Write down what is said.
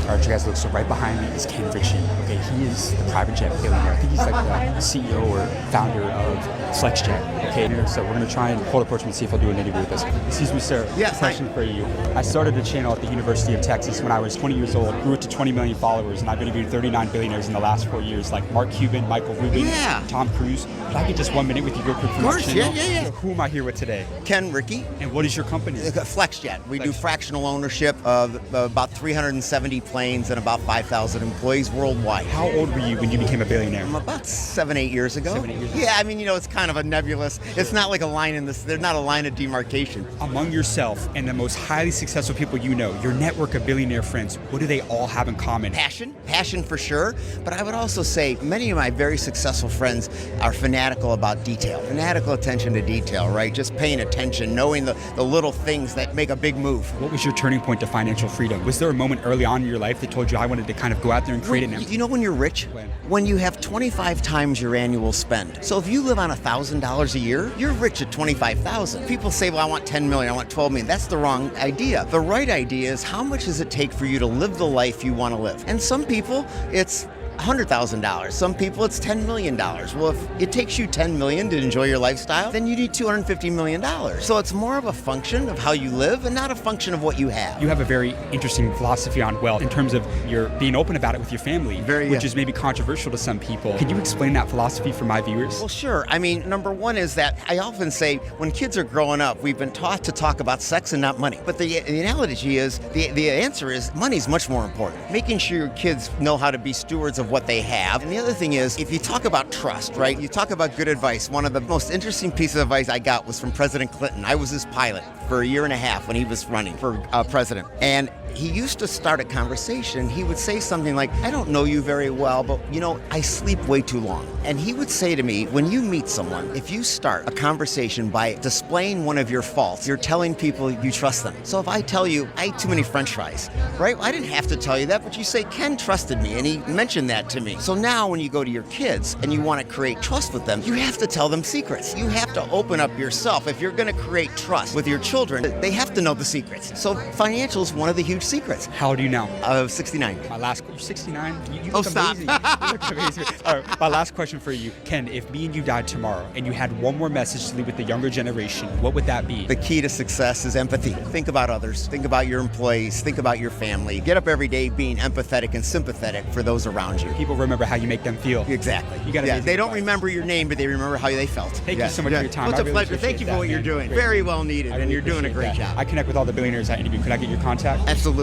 charge you guys look. So right behind me is Ken Ritchie. Okay, he is the private jet billionaire. I think he's like the CEO or founder of FlexJet. Okay, so we're gonna try and pull approach him and see if he'll do an interview with us. Excuse me, sir. Yes. Question for you. I started a channel at the University of Texas when I was 20 years old. Grew it to 20 million followers, and I've interviewed 39 billionaires in the last 4 years, like Mark Cuban, Michael Rubin, Tom Cruise. Could I get just 1 minute with you real quick from our channel? Yeah. So who am I here with today? Ken Ricky. And what is your company? FlexJet. We do fractional ownership of about 370 planes and about 5,000 employees worldwide. How old were you when you became a billionaire? About 7-8 years ago. 7-8 years ago. Yeah, I mean, it's kind of a nebulous. It's not like a line in this. There's not a line of demarcation. Among yourself and the most highly successful people you know, your network of billionaire friends, what do they all have in common? Passion for sure. But I would also say many of my very successful friends are fanatical about detail. Fanatical attention to detail, right? Just paying attention, knowing the little things that make a big move. What was your turning point to financial freedom? Was there a moment early on in your life that told you I wanted to kind of go out there and create an empire? You know when you're rich? When you have 25 times your annual spend. So if you live on $1,000 a year, you're rich at 25,000. People say, well, I want 10 million, I want 12 million. That's the wrong idea. The right idea is how much does it take for you to live the life you want to live? And some people, it's $100,000. Some people, it's $10 million. Well, if it takes you $10 million to enjoy your lifestyle, then you need $250 million. So it's more of a function of how you live and not a function of what you have. You have a very interesting philosophy on wealth in terms of your being open about it with your family, which is maybe controversial to some people. Can you explain that philosophy for my viewers? Well, sure. I mean, number one is that I often say when kids are growing up, we've been taught to talk about sex and not money. But the analogy is, the answer is money's much more important. Making sure your kids know how to be stewards of what they have. And the other thing is, if you talk about trust, right? You talk about good advice. One of the most interesting pieces of advice I got was from President Clinton. I was his pilot for 1.5 years when he was running for president. And he used to start a conversation. He would say something like, I don't know you very well, but I sleep way too long. And he would say to me, when you meet someone, if you start a conversation by displaying one of your faults, you're telling people you trust them. So if I tell you, I ate too many French fries, right? I didn't have to tell you that, but you say, Ken trusted me, and he mentioned that to me. So now when you go to your kids and you want to create trust with them, you have to tell them secrets. You have to open up yourself. If you're going to create trust with your children, they have to know the secrets. So financial is one of the huge secrets. How old are you now? 69. You're 69? You Oh, look stop. amazing. You look amazing. All right, my last question for you. Ken, if me and you died tomorrow and you had one more message to leave with the younger generation, what would that be? The key to success is empathy. Think about others. Think about your employees. Think about your family. Get up every day being empathetic and sympathetic for those around you. People remember how you make them feel. Exactly. You got they don't remember your name, but they remember how they felt. Thank you so much for your time. Well, it's I a really pleasure. Thank appreciate you for that, what you're man. doing. Great. Very well needed, I and really you're doing a appreciate great that. job. I connect with all the billionaires I interview. Could I get your contact? Absolutely.